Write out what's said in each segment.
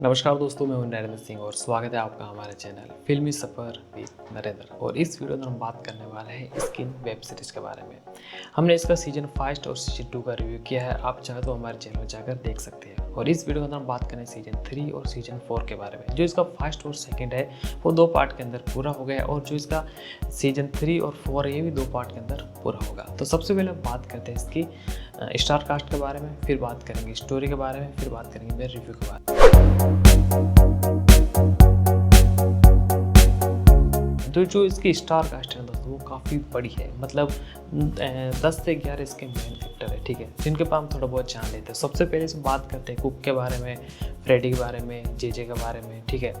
नमस्कार दोस्तों, मैं हूं नरेंद्र सिंह और स्वागत है आपका हमारे चैनल फिल्मी सफ़र विद नरेंद्र। और इस वीडियो में हम बात करने वाले हैं स्किन वेब सीरीज़ के बारे में। हमने इसका सीजन 5 और सीजन 2 का रिव्यू किया है, आप चाहे तो हमारे चैनल में जाकर देख सकते हैं। और इस वीडियो में हम बात करें सीजन 3 और सीजन 4 के बारे में। जो इसका फर्स्ट और सेकेंड है वो 2 पार्ट के अंदर पूरा हो गया, और जो इसका सीजन 3 और 4 है ये भी 2 पार्ट के अंदर पूरा होगा। तो सबसे पहले हम बात करते हैं इसकी स्टार कास्ट के बारे में, फिर बात करेंगे स्टोरी के बारे में, फिर बात करेंगे मेरे रिव्यू के बारे में। तो जो इसकी स्टार कास्ट है दोस्तों वो काफ़ी बड़ी है, मतलब 10 से 11 इसके मेन एक्टर है, ठीक है, जिनके पास हम थोड़ा बहुत जान लेते हैं। सबसे पहले से बात करते हैं कुक के बारे में, फ्रेडी के बारे में, जेजे के बारे में, ठीक है,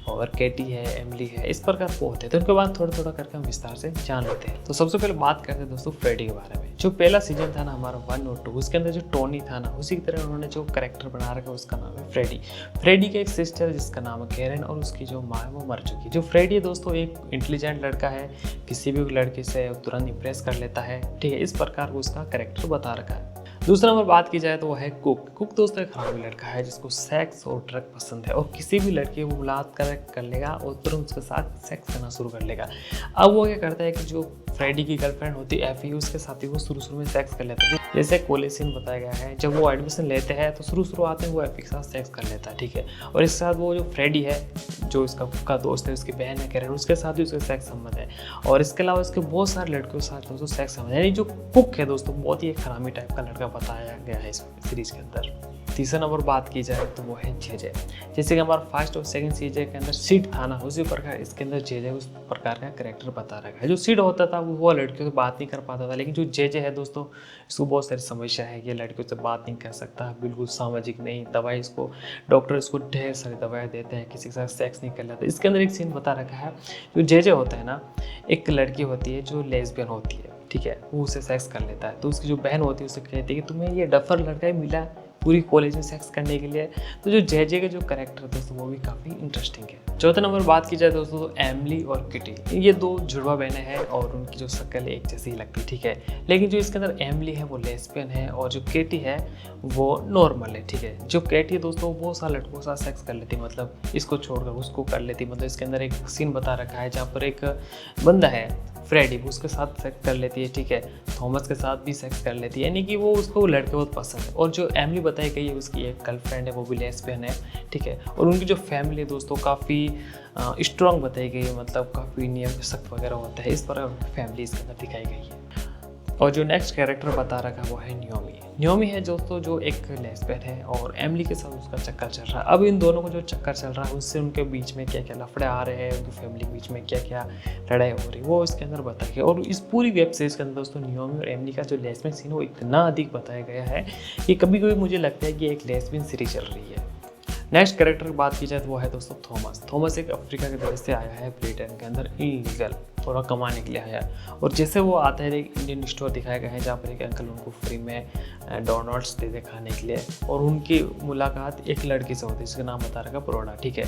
और केटी है, एमिली है, इस प्रकार बहुत है। तो उनके बाद थोड़ा थोड़ा करके हम विस्तार से जान लेते हैं। तो सबसे पहले बात करते हैं दोस्तों फ्रेडी के बारे में। जो पहला सीजन था ना हमारा 1 और 2, उसके अंदर जो टोनी था ना, उसी की तरह उन्होंने जो कैरेक्टर बना रखा है उसका नाम है फ्रेडी। फ्रेडी की एक सिस्टर है जिसका नाम है कैरन, और उसकी जो माँ है वो मर चुकी है। जो फ्रेडी है दोस्तों एक इंटेलिजेंट लड़का है, किसी भी लड़के से तुरंत इंप्रेस कर लेता है, ठीक है, इस प्रकार को उसका कैरेक्टर बता रखा है। दूसरा नंबर बात की जाए तो वो है कुक। कुक दोस्तों एक हरामी लड़का है जिसको सेक्स और ड्रग पसंद है, और किसी भी लड़की को मुलाकात कर लेगा और तुरंत उसके साथ सेक्स करना शुरू कर लेगा। अब वो क्या करता है कि जो फ्रेडी की गर्लफ्रेंड होती है एफी, उसके साथ ही वो शुरू में सेक्स कर लेता है। जैसे कॉलेज सीन बताया गया है, जब वो एडमिशन लेते हैं तो शुरू आते हैं वो एफी के साथ सेक्स कर लेता है, ठीक है, और इसके साथ वो जो फ्रेडी है, जो इसका कुक का दोस्त है, उसकी बहन है कैरन, उसके साथ भी उसका सेक्स संबंध है। और इसके अलावा इसके बहुत सारे लड़कियों के साथ दोस्तों सेक्स संबंध है। यानी जो कुक है दोस्तों बहुत ही एक हरामी टाइप का लड़का बताया गया है इस सीरीज के अंदर। तीसरा नंबर बात की जाए तो वो है जेजे। जैसे कि हमारा फर्स्ट और सेकंड सीजन के अंदर सीड था ना, उसी प्रकार इसके अंदर जेजे उस प्रकार का कैरेक्टर बता रखा है। जो सीड होता था वो लड़कियों से बात नहीं कर पाता था, लेकिन जो जेजे है दोस्तों इसको बहुत सारी समस्या है, ये लड़कियों से बात नहीं कर सकता, बिल्कुल सामाजिक नहीं, दवाई इसको डॉक्टर इसको ढेर सारी दवाएं देते हैं, किसी के साथ सेक्स नहीं कर लेता। इसके अंदर एक सीन बता रखा है, जो जेजे होता है ना, एक लड़की होती है जो लेस्बियन होती है, ठीक है, वो उसे सेक्स कर लेता है। तो उसकी जो बहन होती है उसे कहती है कि तुम्हें ये डफर लड़का ही मिला पूरी कॉलेज में सेक्स करने के लिए। तो जो जेजे के जो कैरेक्टर दोस्तों वो भी काफ़ी इंटरेस्टिंग है। चौथा नंबर बात की जाए दोस्तों तो एमिली और किटी, ये 2 जुड़वा बहनें हैं और उनकी जो शक्ल एक जैसी ही लगती है, ठीक है, लेकिन जो इसके अंदर एमिली है वो लेस्बियन है और जो केटी है वो नॉर्मल है, ठीक है। जो केटी है दोस्तों वो बहुत सारे लड़कों के साथ सेक्स कर लेती है, मतलब इसको छोड़कर उसको कर लेती, मतलब इसके अंदर एक सीन बता रखा है जहाँ पर एक बंदा है फ्रेडी, वो उसके साथ सेक्स कर लेती है, ठीक है, थॉमस के साथ भी सेक्स कर लेती है, यानी कि वो उसको लड़के बहुत पसंद है। और जो एमिली बताई गई है उसकी एक गर्लफ्रेंड है, वो भी लेस्बियन है, ठीक है, और उनकी जो फैमिली है दोस्तों काफ़ी स्ट्रॉन्ग बताई गई है, मतलब काफ़ी नियम सख्त वगैरह होता है, इस पर फैमिली इसके अंदर दिखाई गई है। और जो नेक्स्ट कैरेक्टर बता रखा है वो है नियोमी। नियोमी है दोस्तों जो एक लेस्बियन है और एमिली के साथ उसका चक्कर चल रहा है। अब इन दोनों को जो चक्कर चल रहा है उससे उनके बीच में क्या क्या लफड़े आ रहे हैं, उनकी फैमिली के बीच में क्या क्या लड़ाई हो रही है, वो इसके अंदर बताया गया। और इस पूरी वेब सीरीज के अंदर दोस्तों नियोमी और एमिली का जो लेस्बियन सीन है वो इतना अधिक बताया गया है कि कभी कभी मुझे लगता है कि एक लेस्बियन सीरीज चल रही है। नेक्स्ट कैरेक्टर की बात की जाए तो वो है दोस्तों थॉमस। थॉमस एक अफ्रीका के देश से आया है, ब्रिटेन के अंदर इलीगल थोड़ा कमाने के लिए आया है। और जैसे वो आता है एक इंडियन स्टोर दिखाया गया है जहाँ पर एक अंकल उनको फ्री में डोनट्स दे खाने के लिए, और उनकी मुलाकात एक लड़की से होती है जिसका नाम बता रखा है प्रोडा, ठीक है।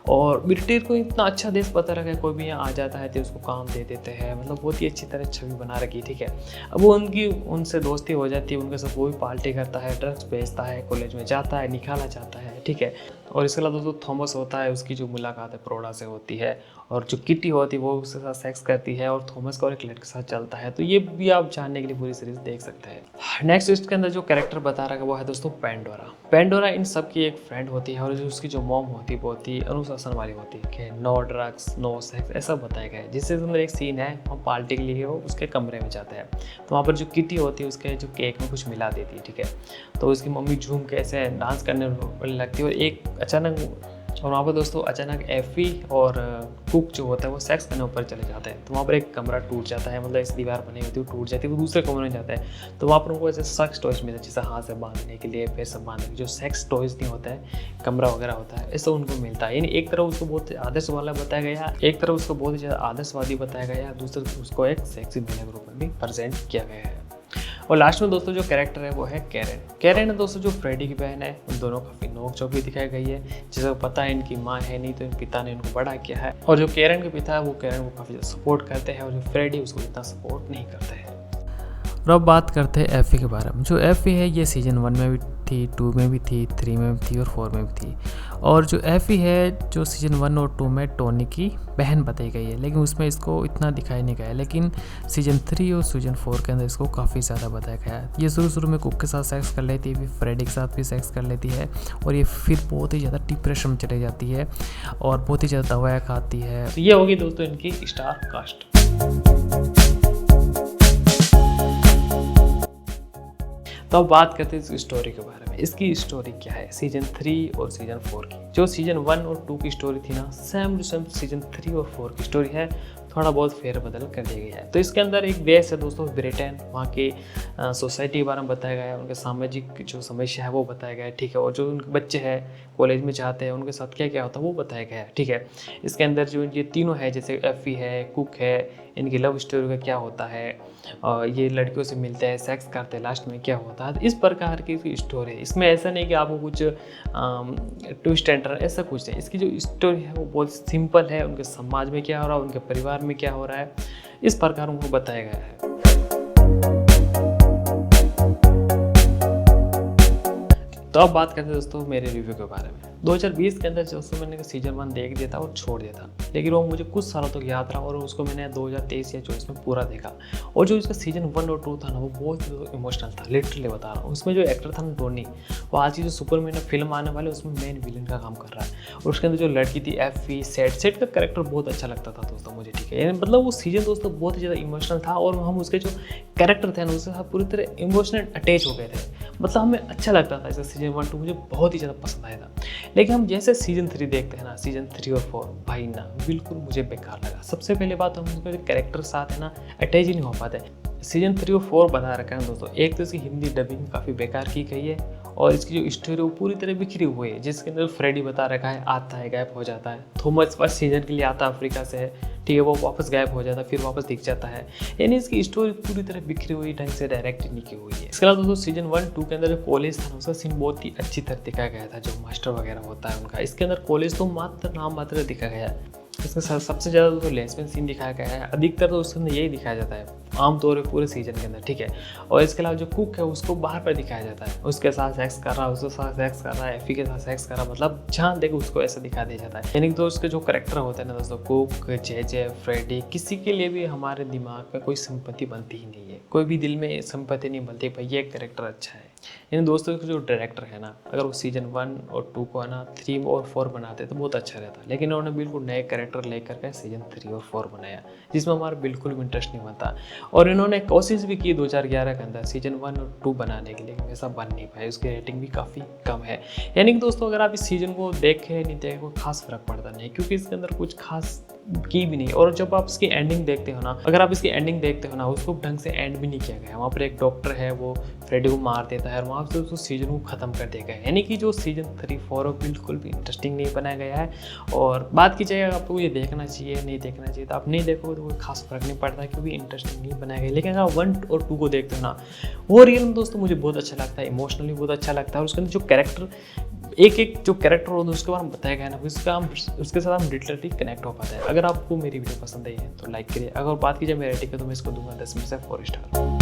और ब्रिटेन को इतना अच्छा देश बता रखा है, कोई भी यहाँ आ जाता है तो उसको काम दे देते हैं, मतलब बहुत ही अच्छी तरह छवि बना रखी, ठीक है। अब वो उनसे दोस्ती हो जाती है, उनके साथ वो भी पार्टी करता है, ड्रग्स बेचता है, कॉलेज में जाता है, निकाला जाता है, ठीक है। और इसके अलावा दोस्तों थॉमस होता है, उसकी जो मुलाकात है प्रोडा से होती है, और जो किटी होती है वो उसके साथ सेक्स करती है, और थॉमस का और एक लड़के के साथ चलता है। तो ये भी आप जानने के लिए पूरी सीरीज देख सकते हैं। नेक्स्ट इसके अंदर जो कैरेक्टर बता रहा है वो है दोस्तों पेंडोरा। पेंडोरा इन सब की एक फ्रेंड होती है, और उसकी जो मॉम होती है बहुत ही अनुशासन वाली होती है कि नो ड्रग्स नो सेक्स ऐसा बताया गया है। जिससे अंदर एक सीन है, हम पार्टी के लिए वो उसके कमरे में जाते हैं, तो वहाँ पर जो किटी होती है उसके जो केक में कुछ मिला देती है, ठीक है, तो उसकी मम्मी झूम के ऐसे डांस करने लगती है, और एक अचानक और वहाँ पर दोस्तों अचानक एफी और कुक जो होता है वो सेक्स करने ऊपर चले जाते हैं। तो वहाँ पर एक कमरा टूट जाता है, मतलब इस दीवार बनी होती है वो टूट जाती है, वो दूसरे कमरे में जाता है। तो वहाँ पर उनको ऐसे सेक्स टॉयज मिलते हैं, जैसे हाथ से बांधने के लिए, पैर से बांधने के लिए, जो सेक्स टॉयज नहीं होता है, कमरा वगैरह होता है, ऐसा उनको मिलता है। यानी एक तरफ उसको बहुत आदर्श वाला बताया गया, एक तरफ उसको बहुत ज़्यादा आदर्शवादी बताया गया, दूसरी तरफ उसको एक सेक्सी दुनिया के रूप में भी प्रेजेंट किया गया है। और लास्ट में दोस्तों जो कैरेक्टर है वो है कैरन। कैरन है दोस्तों जो फ्रेडी की बहन है, उन दोनों काफ़ी नोक-झोंक भी दिखाई गई है, जिसे पता है इनकी माँ है नहीं, तो इन पिता ने इनको बड़ा किया है। और जो कैरन के पिता है वो कैरन को काफ़ी सपोर्ट करते हैं, और जो फ्रेडी उसको इतना सपोर्ट नहीं करते हैं। और अब बात करते हैं एफी के बारे में। जो एफी है ये सीजन 1 में भी थी, 2 में भी थी, 3 में भी थी और 4 में भी थी। और जो एफी है जो सीजन 1 और 2 में टोनी की बहन बताई गई है, लेकिन उसमें इसको इतना दिखाई नहीं गया है, लेकिन सीजन 3 और सीजन 4 के अंदर इसको काफ़ी ज़्यादा बताया गया है। ये शुरू में कुक के साथ सेक्स कर लेती है, फिर फ्रेडी के साथ भी सेक्स कर लेती है, और ये फिर बहुत ही ज़्यादा डिप्रेशन में चली जाती है और बहुत ही ज़्यादा दवाएँ खाती है। तो ये होगी दोस्तों इनकी स्टार कास्ट। तो अब बात करते हैं इस स्टोरी के बारे में। इसकी स्टोरी क्या है सीजन 3 और सीजन 4 की। जो सीजन 1 और 2 की स्टोरी थी ना, सेम टू सेम सीजन 3 और 4 की स्टोरी है, थोड़ा बहुत फेरबदल कर दी गई है। तो इसके अंदर एक देश है दोस्तों ब्रिटेन, वहाँ की सोसाइटी के बारे में बताया गया है, उनके सामाजिक जो समस्या है वो बताया गया है, ठीक है। और जो उनके बच्चे हैं कॉलेज में जाते हैं उनके साथ क्या क्या होता है वो बताया गया है, ठीक है। इसके अंदर जो ये तीनों है, जैसे एफी है, कुक है, इनकी लव स्टोरी का क्या होता है, ये लड़कियों से मिलते हैं, सेक्स करते हैं, लास्ट में क्या होता है, इस प्रकार की स्टोरी है। इसमें ऐसा नहीं कि आपको कुछ ट्विस्ट एंड टर्न ऐसा कुछ नहीं। इसकी जो स्टोरी है वो बहुत सिंपल है, उनके समाज में क्या हो रहा है, उनके परिवार में क्या हो रहा है, इस प्रकार उनको बताया गया है। तो अब बात करते हैं दोस्तों मेरे रिव्यू के बारे में। 2020 के अंदर दोस्तों मैंने सीजन 1 देख दिया था और छोड़ दिया था, लेकिन वो मुझे कुछ सालों तक याद रहा और उसको मैंने 2023 या 24 में पूरा देखा। और जो इसका सीजन 1 और 2 था ना, वो बहुत इमोशनल था, लिटरली बता रहा हूँ। उसमें जो एक्टर था ना टोनी, वो आज की जो सुपरमैन फिल्म आने वाले उसमें मेन विलन का काम कर रहा है। और उसके अंदर जो लड़की थी एफी, सेट का कैरेक्टर बहुत अच्छा लगता था दोस्तों मुझे, ठीक है। मतलब वो सीजन दोस्तों बहुत ही ज़्यादा इमोशनल था और हम उसके जो कैरेक्टर थे ना उसके साथ पूरी तरह इमोशनल अटैच हो गए थे। मतलब हमें अच्छा लगता था इसका सीजन 1 2 मुझे बहुत ही ज़्यादा पसंद आया था। लेकिन हम जैसे सीजन 3 देखते हैं ना, सीजन 3 और 4 भाई ना बिल्कुल मुझे बेकार लगा। सबसे पहले बात हम उसके जो कैरेक्टर साथ है ना अटैच ही नहीं हो पाते। सीजन 3 और 4 बता रखा है दोस्तों। एक तो इसकी हिंदी डबिंग काफ़ी बेकार की गई है और इसकी जो स्टोरी वो पूरी तरह बिखरी हुई है, जिसके अंदर फ्रेडी बता रखा है आता है गायब हो जाता है, थॉमस फर्स्ट सीजन के लिए आता है अफ्रीका से, ठीक है, वो वापस गायब हो जाता है फिर वापस दिख जाता है। यानी इसकी स्टोरी पूरी तरह बिखरी हुई, ढंग से डायरेक्ट नहीं की हुई है। इसके अलावा दोस्तों सीजन 1 2 के अंदर जो कॉलेज था ना उसका सीन बहुत ही अच्छी तरह दिखाया गया था, जो मास्टर वगैरह होता है उनका। इसके अंदर कॉलेज तो मात्र नाम मात्र दिखा गया है। इसका सबसे ज़्यादा तो लेसमेंट सीन दिखाया गया है, अधिकतर तो उसके अंदर यही दिखाया जाता है आमतौर पर पूरे सीजन के अंदर, ठीक है। और इसके अलावा जो कुक है उसको बाहर पर दिखाया जाता है, उसके साथ सेक्स कर रहा है, उसके साथ सेक्स कर रहा है, एफी के साथ सेक्स कर रहा है, मतलब जहाँ देखो उसको ऐसा दिखा दिया जाता है। यानी कि उसके जो करेक्टर होते हैं ना दोस्तों, कुक, जे फ्रेडी, किसी के लिए भी हमारे दिमाग में कोई सिंपैथी बनती ही नहीं है, कोई भी दिल में सिंपैथी नहीं बनती भाई ये कैरेक्टर अच्छा है। यानी दोस्तों जो डायरेक्टर है ना, अगर वो सीजन 1 और 2 को है ना 3 और 4 बनाते तो बहुत अच्छा रहता, लेकिन उन्होंने बिल्कुल नए कैरेक्टर लेकर के सीजन 3 और 4 बनाया, जिसमें हमारा बिल्कुल भी इंटरेस्ट नहीं बनता। और इन्होंने कोशिश भी की 2011 के अंदर सीजन 1 और 2 बनाने के लिए, वैसा बन नहीं पाया, उसकी रेटिंग भी काफ़ी कम है। यानी कि दोस्तों अगर आप इस सीजन को देखें नहीं देखें कोई खास फर्क पड़ता नहीं, क्योंकि इसके अंदर कुछ खास की भी नहीं। और जब आप इसकी एंडिंग देखते हो ना, अगर आप इसकी एंडिंग देखते हो ना, उसको ढंग से एंड भी नहीं किया गया। वहाँ पर एक डॉक्टर है वो फ्रेडी को मार देता है और वहाँ से उस सीजन को ख़त्म कर दिया गया है। यानी कि जो सीजन 3 4 बिल्कुल भी इंटरेस्टिंग नहीं बनाया गया है। और बात की जाए आपको ये देखना चाहिए नहीं देखना चाहिए, तो आप नहीं देखोगे तो कोई खास फर्क नहीं पड़ता क्योंकि इंटरेस्टिंग नहीं बनाया गया। लेकिन अगर 1 और 2 को देखते हो ना, वो रियल में दोस्तों मुझे बहुत अच्छा लगता है, इमोशनली बहुत अच्छा लगता है। और उसके अंदर जो कैरेक्टर एक जो कैरेक्टर होता है उसके बारे में बताया गया ना, उसके साथ हम लिटरली कनेक्ट हो पाते हैं। अगर आपको मेरी वीडियो पसंद आई है तो लाइक करिए। अगर बात की जाए मेरे रेटिंग की तो मैं इसको दूंगा 10 में से 4 स्टार।